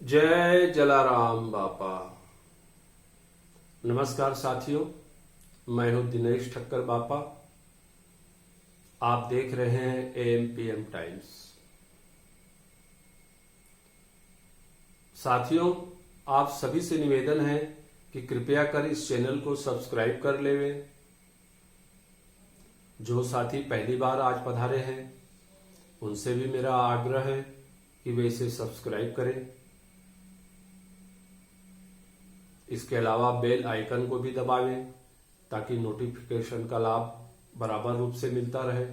जय जलाराम बापा। नमस्कार साथियों, मैं हूं दिनेश ठक्कर बापा। आप देख रहे हैं एएमपीएम टाइम्स। साथियों, आप सभी से निवेदन है कि कृपया कर इस चैनल को सब्सक्राइब कर लेवें। जो साथी पहली बार आज पधारे हैं उनसे भी मेरा आग्रह है कि वे इसे सब्सक्राइब करें। इसके अलावा बेल आइकन को भी दबावें ताकि नोटिफिकेशन का लाभ बराबर रूप से मिलता रहे।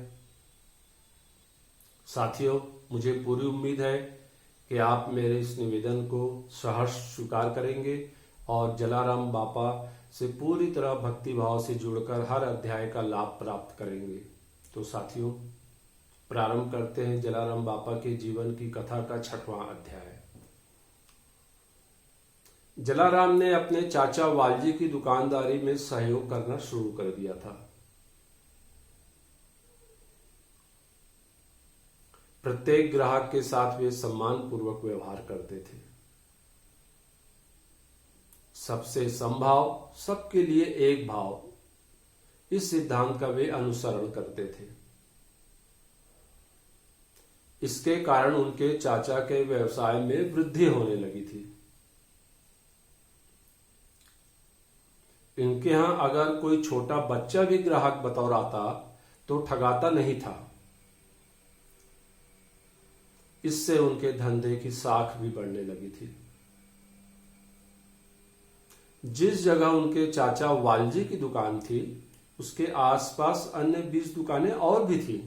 साथियों, मुझे पूरी उम्मीद है कि आप मेरे इस निवेदन को सहर्ष स्वीकार करेंगे और जलाराम बापा से पूरी तरह भक्ति भाव से जुड़कर हर अध्याय का लाभ प्राप्त करेंगे। तो साथियों, प्रारंभ करते हैं जलाराम बापा के जीवन की कथा का 6वां अध्याय। जलाराम ने अपने चाचा वालजी की दुकानदारी में सहयोग करना शुरू कर दिया था। प्रत्येक ग्राहक के साथ वे सम्मान पूर्वक व्यवहार करते थे। सबसे समभाव, सबके लिए एक भाव, इस सिद्धांत का वे अनुसरण करते थे। इसके कारण उनके चाचा के व्यवसाय में वृद्धि होने लगी थी। इनके यहां अगर कोई छोटा बच्चा भी ग्राहक बतौर आता तो ठगाता नहीं था। इससे उनके धंधे की साख भी बढ़ने लगी थी। जिस जगह उनके चाचा वालजी की दुकान थी उसके आसपास अन्य 20 दुकानें और भी थी।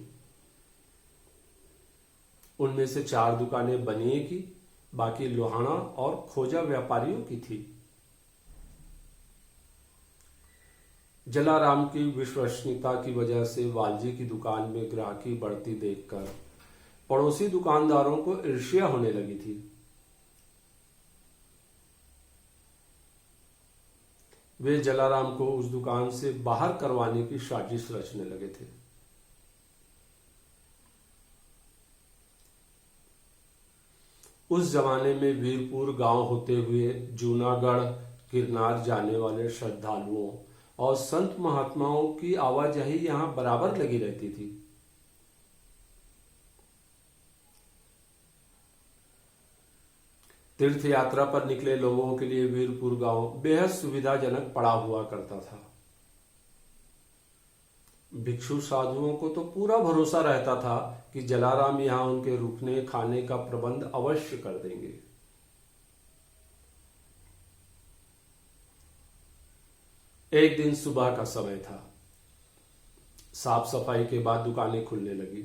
उनमें से 4 दुकानें बनिए की, बाकी लोहाना और खोजा व्यापारियों की थी। जलाराम की विश्वसनीयता की वजह से वालजी की दुकान में ग्राहकी बढ़ती देखकर पड़ोसी दुकानदारों को ईर्ष्या होने लगी थी। वे जलाराम को उस दुकान से बाहर करवाने की साजिश रचने लगे थे। उस जमाने में वीरपुर गांव होते हुए जूनागढ़ गिरनार जाने वाले श्रद्धालुओं और संत महात्माओं की आवाजाही यहां बराबर लगी रहती थी। तीर्थ यात्रा पर निकले लोगों के लिए वीरपुर गांव बेहद सुविधाजनक पड़ा हुआ करता था। भिक्षु साधुओं को तो पूरा भरोसा रहता था कि जलाराम यहां उनके रुकने खाने का प्रबंध अवश्य कर देंगे। एक दिन सुबह का समय था। साफ सफाई के बाद दुकानें खुलने लगी।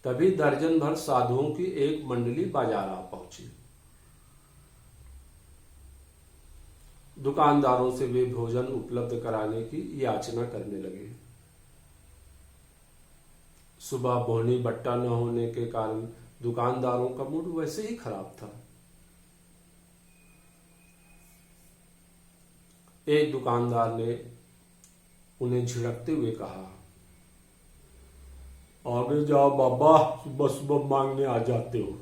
तभी दर्जन भर साधुओं की एक मंडली बाजार आ पहुंची। दुकानदारों से वे भोजन उपलब्ध कराने की याचना करने लगे। सुबह बोहनी बट्टा न होने के कारण दुकानदारों का मूड वैसे ही खराब था। एक दुकानदार ने उन्हें झिड़कते हुए कहा, आगे जाओ बाबा, सुबह सुबह मांगने आ जाते हो।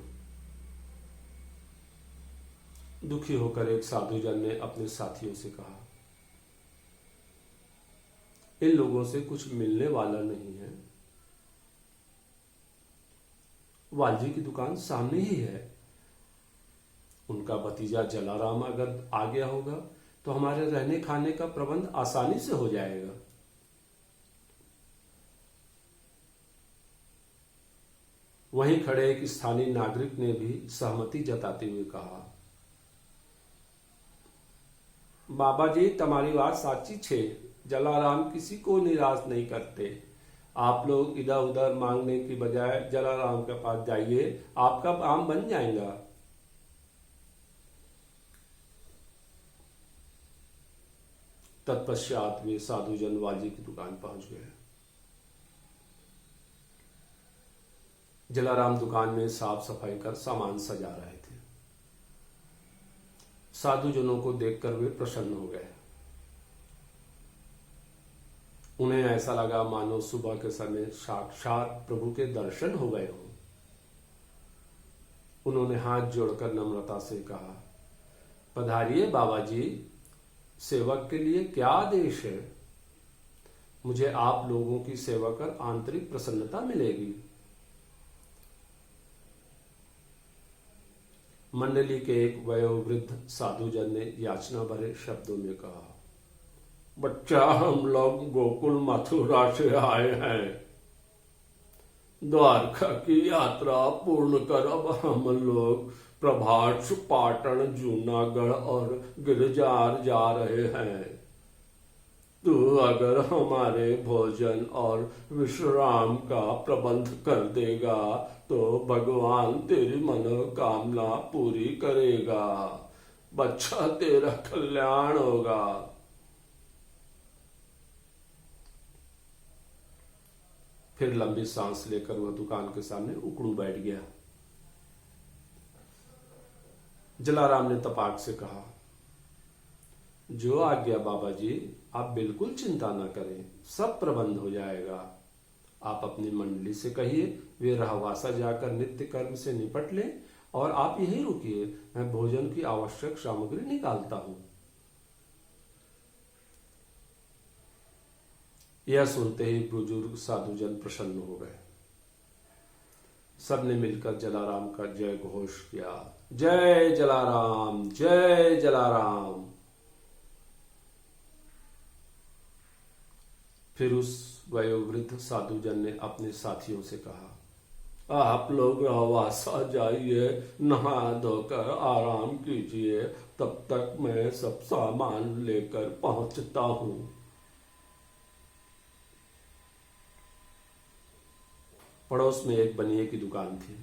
दुखी होकर एक साधुजन ने अपने साथियों से कहा, इन लोगों से कुछ मिलने वाला नहीं है। वालजी की दुकान सामने ही है। उनका भतीजा जलाराम अगर आ गया होगा तो हमारे रहने खाने का प्रबंध आसानी से हो जाएगा। वहीं खड़े एक स्थानीय नागरिक ने भी सहमति जताते हुए कहा, बाबा जी, તમારી વાત साची छे। जलाराम किसी को निराश नहीं करते। आप लोग इधर उधर मांगने की बजाय जलाराम के पास जाइए, आपका काम बन जाएगा। तत्पश्चात वे साधुजन वालजी की दुकान पहुंच गए। जलाराम दुकान में साफ सफाई कर सामान सजा रहे थे। साधुजनों को देखकर वे प्रसन्न हो गए। उन्हें ऐसा लगा मानो सुबह के समय साक्षात प्रभु के दर्शन हो गए हों। उन्होंने हाथ जोड़कर नम्रता से कहा, पधारिए बाबा जी, सेवक के लिए क्या आदेश है? मुझे आप लोगों की सेवा कर आंतरिक प्रसन्नता मिलेगी। मंडली के एक वयोवृद्ध साधुजन ने याचना भरे शब्दों में कहा, बच्चा, हम लोग गोकुल मथुरा से आए हैं। द्वारका की यात्रा पूर्ण कर अब हम लोग प्रभास, पाटन, जूनागढ़ और गिरजार जा रहे हैं। तू अगर हमारे भोजन और विश्राम का प्रबंध कर देगा तो भगवान तेरी मनोकामना पूरी करेगा। बच्चा, तेरा कल्याण होगा। फिर लंबी सांस लेकर वह दुकान के सामने उकड़ू बैठ गया। जलाराम ने तपाक से कहा, जो आज्ञा बाबा जी, आप बिल्कुल चिंता न करें, सब प्रबंध हो जाएगा। आप अपनी मंडली से कहिए वे रहवासा जाकर नित्य कर्म से निपट लें और आप यहीं रुकिए, मैं भोजन की आवश्यक सामग्री निकालता हूं। यह सुनते ही बुजुर्ग साधुजन प्रसन्न हो गए। सबने मिलकर जलाराम का जय घोष किया, जय जलाराम, जय जलाराम। फिर उस वयोवृद्ध साधुजन ने अपने साथियों से कहा, आप लोग रहवासा जाइए, नहा धोकर आराम कीजिए, तब तक मैं सब सामान लेकर पहुंचता हूं। पड़ोस में एक बनिए की दुकान थी।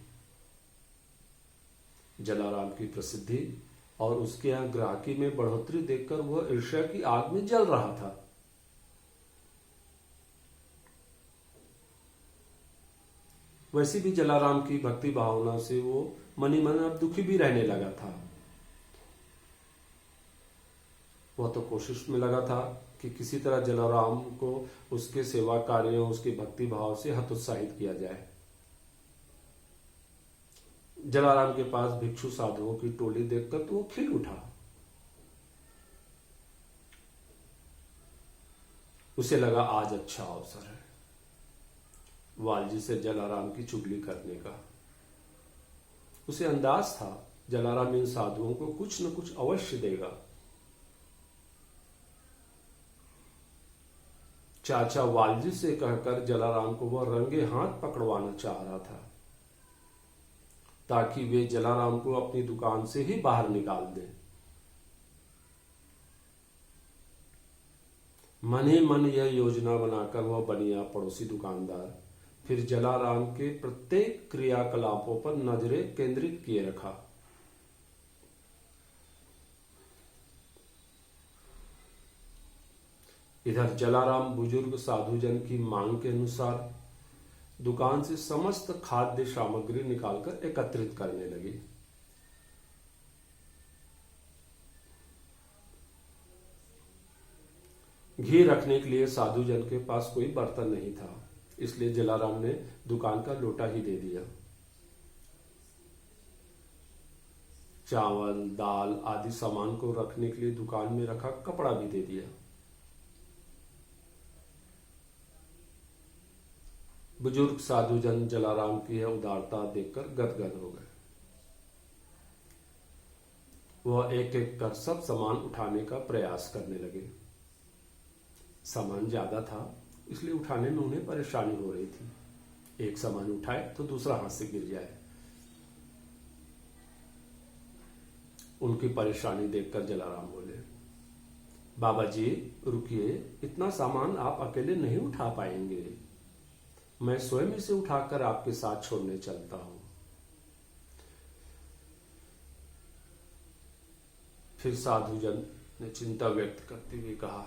जलाराम की प्रसिद्धि और उसके यहां ग्राहकी में बढ़ोतरी देखकर वह ईर्ष्या की आग में जल रहा था। वैसे भी जलाराम की भक्ति भावना से वो मनी मन अब दुखी भी रहने लगा था। वह तो कोशिश में लगा था कि किसी तरह जलाराम को उसके सेवा कार्यों, उसके भक्ति भाव से हतोत्साहित किया जाए। जलाराम के पास भिक्षु साधुओं की टोली देखकर तो वो खिल उठा। उसे लगा आज अच्छा अवसर है वालजी से जलाराम की चुगली करने का। उसे अंदाज था जलाराम इन साधुओं को कुछ न कुछ अवश्य देगा। चाचा वालजी से कहकर जलाराम को वह रंगे हाथ पकड़वाना चाह रहा था ताकि वे जलाराम को अपनी दुकान से ही बाहर निकाल दें। मन ही मन यह योजना बनाकर वह बनिया पड़ोसी दुकानदार फिर जलाराम के प्रत्येक क्रियाकलापों पर नजरें केंद्रित किए रखा। इधर जलाराम बुजुर्ग साधुजन की मांग के अनुसार दुकान से समस्त खाद्य सामग्री निकालकर एकत्रित करने लगे। घी रखने के लिए साधुजन के पास कोई बर्तन नहीं था, इसलिए जलाराम ने दुकान का लोटा ही दे दिया। चावल, दाल आदि सामान को रखने के लिए दुकान में रखा कपड़ा भी दे दिया। बुजुर्ग साधुजन जलाराम की यह उदारता देखकर गदगद हो गए। वह एक एक कर सब सामान उठाने का प्रयास करने लगे। सामान ज्यादा था, इसलिए उठाने में उन्हें परेशानी हो रही थी। एक सामान उठाए तो दूसरा हाथ से गिर जाए। उनकी परेशानी देखकर जलाराम बोले, बाबा जी रुकिए, इतना सामान आप अकेले नहीं उठा पाएंगे, मैं स्वयं इसे उठाकर आपके साथ छोड़ने चलता हूं। फिर साधुजन ने चिंता व्यक्त करते हुए कहा,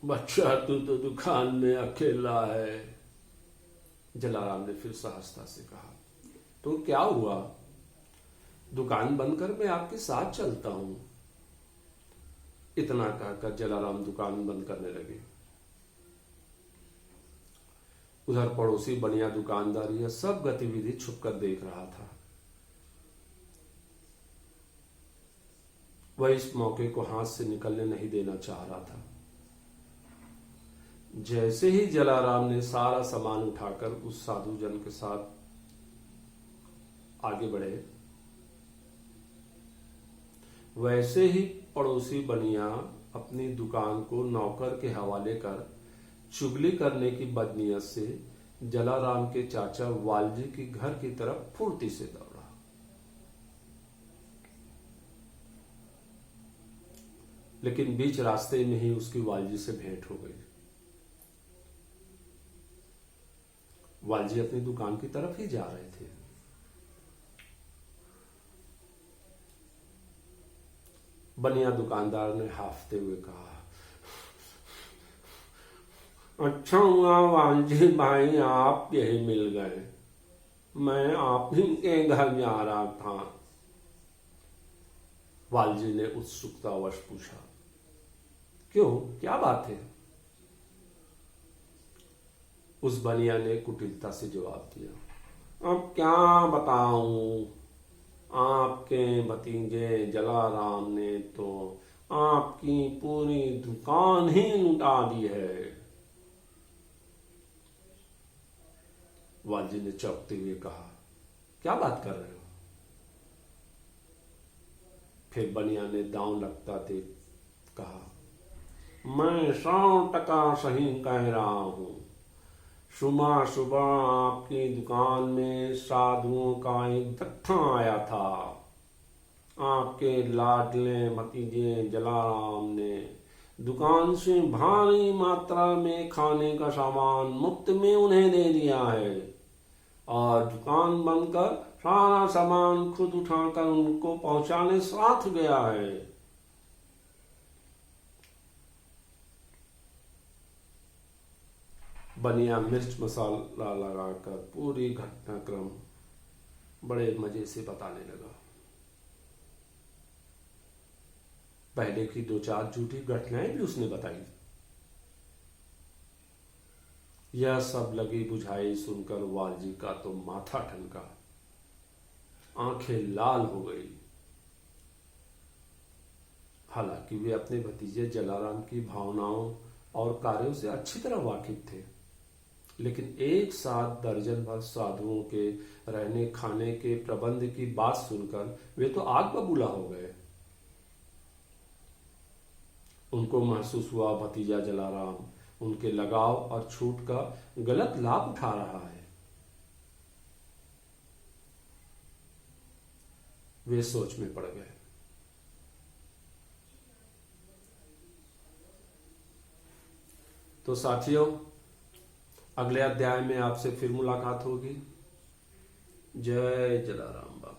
बच्चा तू तो दुकान में अकेला है। जलाराम ने फिर सहजता से कहा, तो क्या हुआ, दुकान बंद कर मैं आपके साथ चलता हूं। इतना कहकर जलाराम दुकान बंद करने लगे। उधर पड़ोसी बनिया दुकानदार यह सब गतिविधि छुपकर देख रहा था। वह इस मौके को हाथ से निकलने नहीं देना चाह रहा था। जैसे ही जलाराम ने सारा सामान उठाकर उस साधु जन के साथ आगे बढ़े, वैसे ही पड़ोसी बनिया अपनी दुकान को नौकर के हवाले कर चुगली करने की बदनीयत से जलाराम के चाचा वालजी के घर की तरफ फुर्ती से दौड़ा। लेकिन बीच रास्ते में ही उसकी वालजी से भेंट हो गई। वालजी अपनी दुकान की तरफ ही जा रहे थे। बनिया दुकानदार ने हाफते हुए कहा, अच्छा हुआ वालजी भाई आप यही मिल गए, मैं आप ही के घर जा रहा था। वालजी ने उत्सुकतावश पूछा, क्यों, क्या बात है? उस बनिया ने कुटिलता से जवाब दिया, अब क्या बताऊं, आपके भतीजे जलाराम ने तो आपकी पूरी दुकान ही लुटा दी है। वालजी ने चौंकते हुए कहा, क्या बात कर रहे हो? फिर बनिया ने दांव लगता थे कहा, मैं 100% सही कह रहा हूं। सुबह सुबह आपकी दुकान में साधुओं का एक जत्था आया था। आपके लाडले भतीजे जलाराम ने दुकान से भारी मात्रा में खाने का सामान मुफ्त में उन्हें दे दिया है और दुकान बंद कर सारा सामान खुद उठाकर उनको पहुंचाने साथ गया है। बनिया मिर्च मसाला लगाकर पूरी घटनाक्रम बड़े मजे से बताने लगा। पहले की 2-4 झूठी घटनाएं भी उसने बताई। यह सब लगी बुझाई सुनकर वालजी का तो माथा ठनका, आंखें लाल हो गई। हालांकि वे अपने भतीजे जलाराम की भावनाओं और कार्यों से अच्छी तरह वाकिफ थे, लेकिन एक साथ दर्जन भर साधुओं के रहने खाने के प्रबंध की बात सुनकर वे तो आग बबूला हो गए। उनको महसूस हुआ भतीजा जलाराम उनके लगाव और छूट का गलत लाभ उठा रहा है। वे सोच में पड़ गए। तो साथियों, अगले अध्याय में आपसे फिर मुलाकात होगी। जय जलाराम बाबा।